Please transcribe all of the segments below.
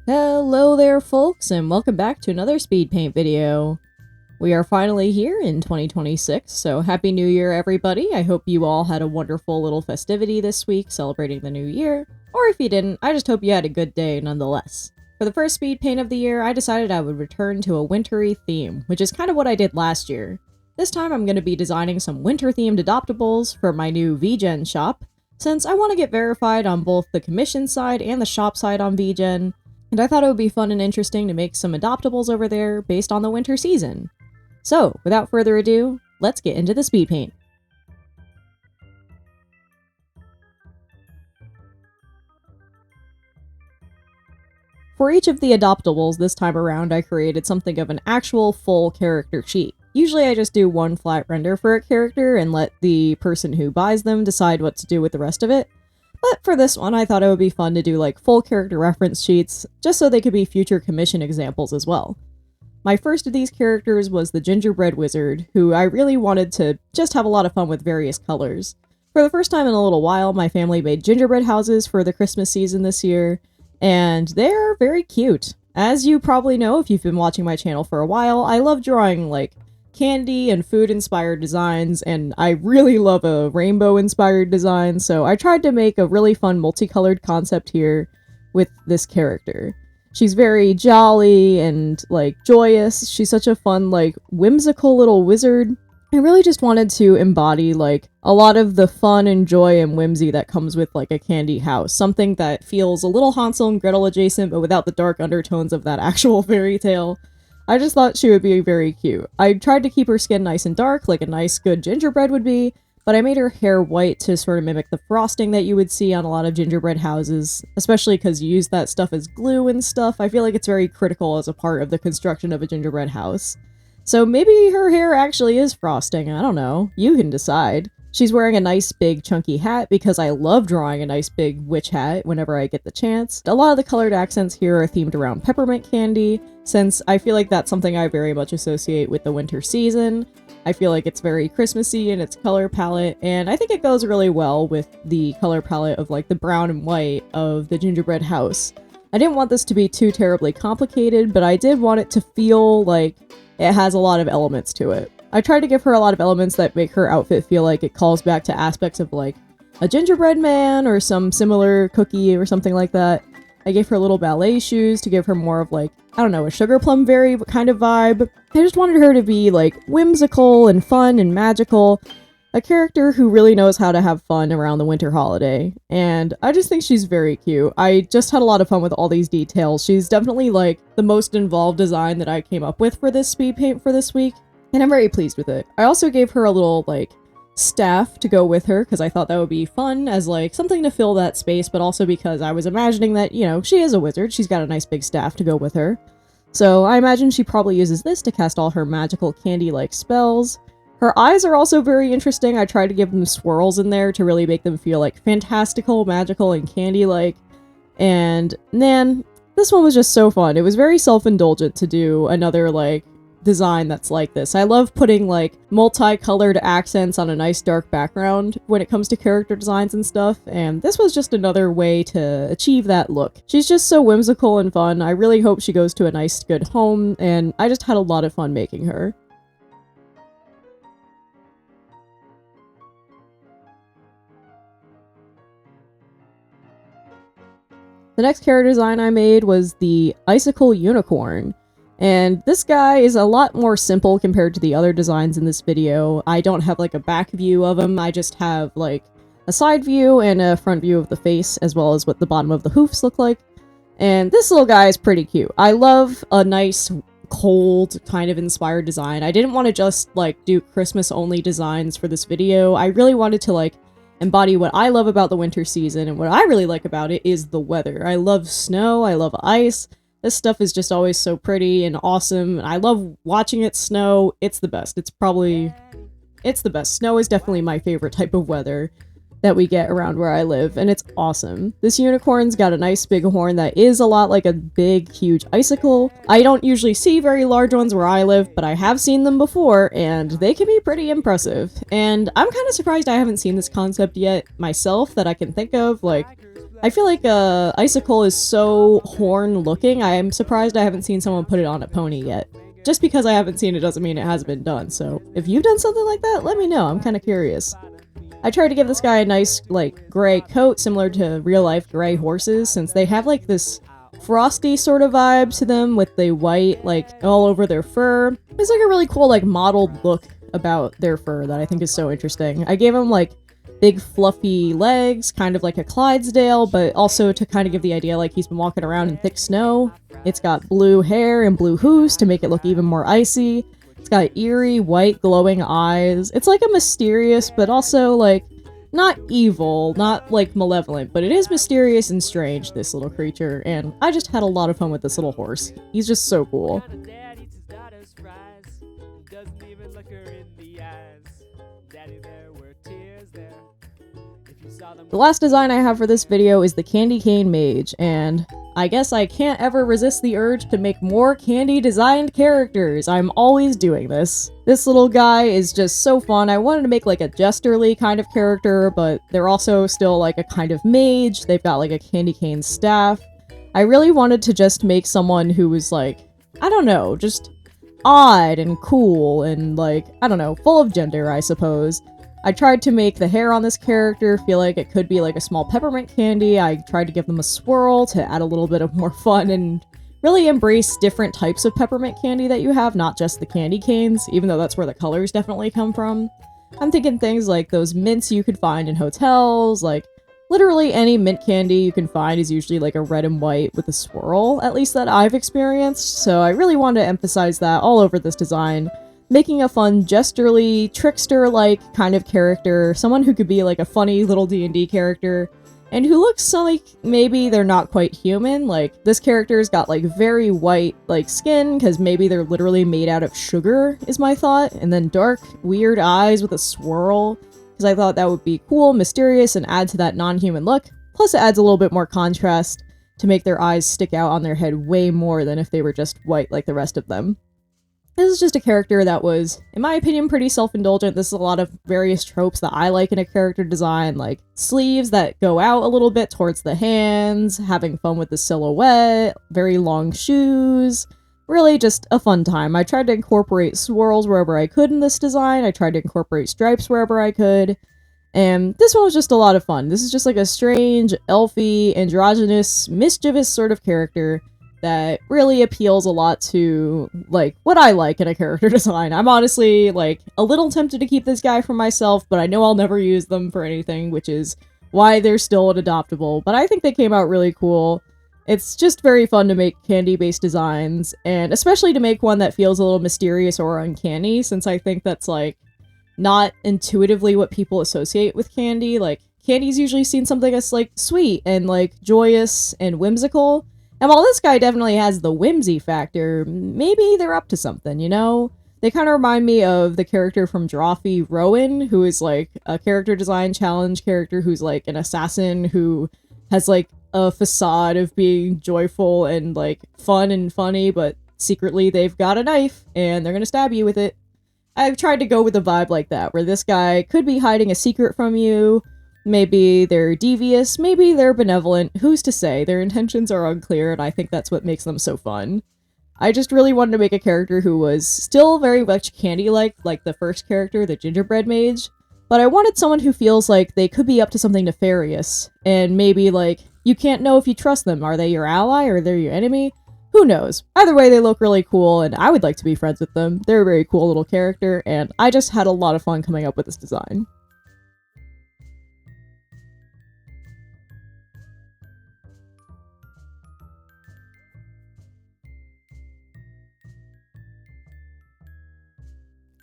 Hello there folks, and welcome back to another speed paint video. We are finally here in 2026, so happy new year everybody. I hope you all had a wonderful little festivity this week celebrating the new year, or if you didn't, I just hope you had a good day nonetheless. For the first speed paint of the year, I decided I would return to a wintry theme, which is kind of what I did last year. This time I'm going to be designing some winter-themed adoptables for my new VGen shop, since I want to get verified on both the commission side and the shop side on VGen, and I thought it would be fun and interesting to make some adoptables over there based on the winter season. So, without further ado, let's get into the speed paint. For each of the adoptables this time around, I created something of an actual full character sheet. Usually I just do one flat render for a character and let the person who buys them decide what to do with the rest of it. But for this one, I thought it would be fun to do like full character reference sheets, just so they could be future commission examples as well. My first of these characters was the gingerbread wizard, who I really wanted to just have a lot of fun with various colors. For the first time in a little while, my family made gingerbread houses for the Christmas season this year, and they're very cute. As you probably know if you've been watching my channel for a while, I love drawing like candy and food inspired designs, and I really love a rainbow inspired design, so I tried to make a really fun multicolored concept here with this character. She's very jolly and like joyous. She's such a fun, like whimsical little wizard. I really just wanted to embody like a lot of the fun and joy and whimsy that comes with like a candy house. Something that feels a little Hansel and Gretel adjacent, but without the dark undertones of that actual fairy tale. I just thought she would be very cute. I tried to keep her skin nice and dark, like a nice good gingerbread would be, but I made her hair white to sort of mimic the frosting that you would see on a lot of gingerbread houses, especially because you use that stuff as glue and stuff. I feel like it's very critical as a part of the construction of a gingerbread house. So maybe her hair actually is frosting, I don't know. You can decide. She's wearing a nice big chunky hat because I love drawing a nice big witch hat whenever I get the chance. A lot of the colored accents here are themed around peppermint candy, since I feel like that's something I very much associate with the winter season. I feel like it's very Christmassy in its color palette, and I think it goes really well with the color palette of like the brown and white of the gingerbread house. I didn't want this to be too terribly complicated, but I did want it to feel like it has a lot of elements to it. I tried to give her a lot of elements that make her outfit feel like it calls back to aspects of like a gingerbread man or some similar cookie or something like that. I gave her little ballet shoes to give her more of like, I don't know, a sugar plum fairy kind of vibe. I just wanted her to be like whimsical and fun and magical. A character who really knows how to have fun around the winter holiday. And I just think she's very cute. I just had a lot of fun with all these details. She's definitely like the most involved design that I came up with for this speed paint for this week. And I'm very pleased with it. I also gave her a little, like, staff to go with her, because I thought that would be fun as, like, something to fill that space, but also because I was imagining that, you know, she is a wizard. She's got a nice big staff to go with her. So I imagine she probably uses this to cast all her magical candy-like spells. Her eyes are also very interesting. I tried to give them swirls in there to really make them feel, like, fantastical, magical, and candy-like. And, man, this one was just so fun. It was very self-indulgent to do another, like, design that's like this. I love putting like multicolored accents on a nice dark background when it comes to character designs and stuff, and this was just another way to achieve that look. She's just so whimsical and fun. I really hope she goes to a nice good home, and I just had a lot of fun making her. The next character design I made was the Icicle Unicorn. And this guy is a lot more simple compared to the other designs in this video. I don't have like a back view of him, I just have like a side view and a front view of the face, as well as what the bottom of the hoofs look like. And this little guy is pretty cute. I love a nice, cold, kind of inspired design. I didn't want to just like do Christmas only designs for this video. I really wanted to like embody what I love about the winter season, and what I really like about it is the weather. I love snow, I love ice. This stuff is just always so pretty and awesome. I love watching it snow. It's the best. It's the best. Snow is definitely my favorite type of weather that we get around where I live, and it's awesome. This unicorn's got a nice big horn that is a lot like a big, huge icicle. I don't usually see very large ones where I live, but I have seen them before, and they can be pretty impressive. And I'm kind of surprised I haven't seen this concept yet myself that I can think of. Like, I feel like Icicle is so horn looking, I am surprised I haven't seen someone put it on a pony yet. Just because I haven't seen it doesn't mean it hasn't been done, so if you've done something like that, let me know, I'm kinda curious. I tried to give this guy a nice, like, gray coat similar to real-life gray horses, since they have, like, this frosty sort of vibe to them with the white, like, all over their fur. It's like a really cool, like, mottled look about their fur that I think is so interesting. I gave him, like, big fluffy legs, kind of like a Clydesdale, but also to kind of give the idea like he's been walking around in thick snow. It's got blue hair and blue hooves to make it look even more icy. It's got eerie, white, glowing eyes. It's like a mysterious, but also like, not evil, not like malevolent, but it is mysterious and strange, this little creature, and I just had a lot of fun with this little horse. He's just so cool. The last design I have for this video is the Candy Cane Mage, and I guess I can't ever resist the urge to make more candy designed characters. I'm always doing this. This little guy is just so fun. I wanted to make like a Jesterly kind of character, but they're also still like a kind of mage. They've got like a candy cane staff. I really wanted to just make someone who was like, I don't know, just odd and cool and like, I don't know, full of gender, I suppose. I tried to make the hair on this character feel like it could be like a small peppermint candy. I tried to give them a swirl to add a little bit of more fun and really embrace different types of peppermint candy that you have, not just the candy canes, even though that's where the colors definitely come from. I'm thinking things like those mints you could find in hotels, like literally any mint candy you can find is usually like a red and white with a swirl, at least that I've experienced, so I really wanted to emphasize that all over this design. Making a fun, Jesterly, trickster-like kind of character, someone who could be like a funny little D&D character, and who looks like maybe they're not quite human. Like, this character's got like very white like skin, because maybe they're literally made out of sugar, is my thought, and then dark, weird eyes with a swirl, because I thought that would be cool, mysterious, and add to that non-human look. Plus it adds a little bit more contrast to make their eyes stick out on their head way more than if they were just white like the rest of them. This is just a character that was, in my opinion, pretty self-indulgent. This is a lot of various tropes that I like in a character design, like sleeves that go out a little bit towards the hands, having fun with the silhouette, very long shoes. Really just a fun time. I tried to incorporate swirls wherever I could in this design. I tried to incorporate stripes wherever I could. And this one was just a lot of fun. This is just like a strange, elfy, androgynous, mischievous sort of character that really appeals a lot to, like, what I like in a character design. I'm honestly, like, a little tempted to keep this guy for myself, but I know I'll never use them for anything, which is why they're still an adoptable. But I think they came out really cool. It's just very fun to make candy-based designs, and especially to make one that feels a little mysterious or uncanny, since I think that's, like, not intuitively what people associate with candy. Like, candy's usually seen something as, like, sweet and, like, joyous and whimsical. And while this guy definitely has the whimsy factor, maybe they're up to something, you know? They kind of remind me of the character from Drawfee, Rowan, who is like a character design challenge character who's like an assassin who has like a facade of being joyful and like fun and funny, but secretly they've got a knife and they're gonna stab you with it. I've tried to go with a vibe like that, where this guy could be hiding a secret from you. Maybe they're devious, maybe they're benevolent, who's to say? Their intentions are unclear, and I think that's what makes them so fun. I just really wanted to make a character who was still very much candy-like the first character, the gingerbread mage, but I wanted someone who feels like they could be up to something nefarious, and maybe, like, you can't know if you trust them. Are they your ally, or they're your enemy? Who knows? Either way, they look really cool, and I would like to be friends with them. They're a very cool little character, and I just had a lot of fun coming up with this design.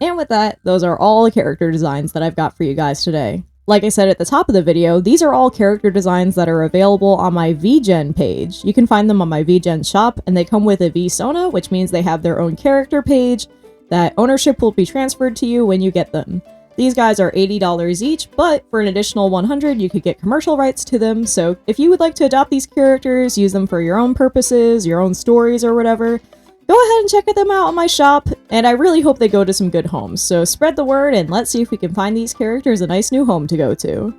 And with that, those are all the character designs that I've got for you guys today. Like I said at the top of the video, these are all character designs that are available on my VGen page. You can find them on my VGen shop, and they come with a VSona, which means they have their own character page that ownership will be transferred to you when you get them. These guys are $80 each, but for an additional $100, you could get commercial rights to them, so if you would like to adopt these characters, use them for your own purposes, your own stories, or whatever, go ahead and check them out on my shop, and I really hope they go to some good homes, so spread the word and let's see if we can find these characters a nice new home to go to.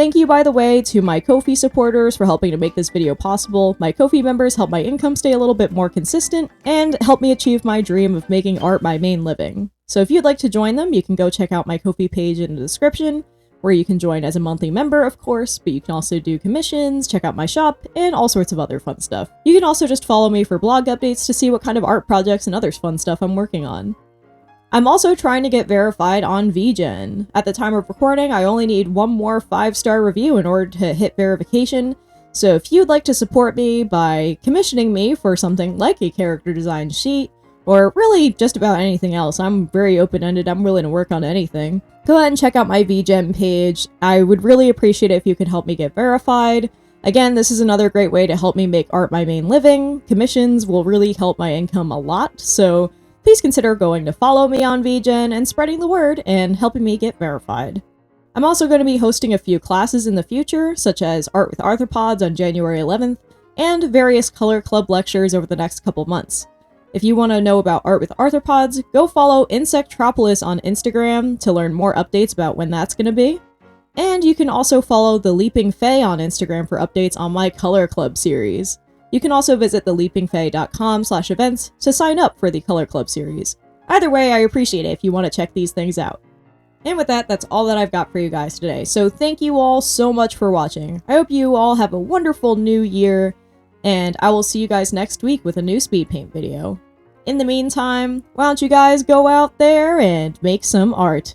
Thank you, by the way, to my Ko-fi supporters for helping to make this video possible. My Ko-fi members help my income stay a little bit more consistent and help me achieve my dream of making art my main living. So if you'd like to join them, you can go check out my Ko-fi page in the description, where you can join as a monthly member, of course, but you can also do commissions, check out my shop, and all sorts of other fun stuff. You can also just follow me for blog updates to see what kind of art projects and other fun stuff I'm working on. I'm also trying to get verified on VGen. At the time of recording, I only need one more 5-star review in order to hit verification, so if you'd like to support me by commissioning me for something like a character design sheet, or really just about anything else, I'm very open-ended, I'm willing to work on anything, go ahead and check out my VGen page. I would really appreciate it if you could help me get verified. Again, this is another great way to help me make art my main living. Commissions will really help my income a lot, so please consider going to follow me on VGen and spreading the word and helping me get verified. I'm also going to be hosting a few classes in the future, such as Art with Arthropods on January 11th, and various Color Club lectures over the next couple months. If you want to know about Art with Arthropods, go follow Insectropolis on Instagram to learn more updates about when that's going to be. And you can also follow the Leaping Fae on Instagram for updates on my Color Club series. You can also visit theleapingfae.com/events to sign up for the Color Club series. Either way, I appreciate it if you want to check these things out. And with that, that's all that I've got for you guys today. So thank you all so much for watching. I hope you all have a wonderful new year, and I will see you guys next week with a new speed paint video. In the meantime, why don't you guys go out there and make some art.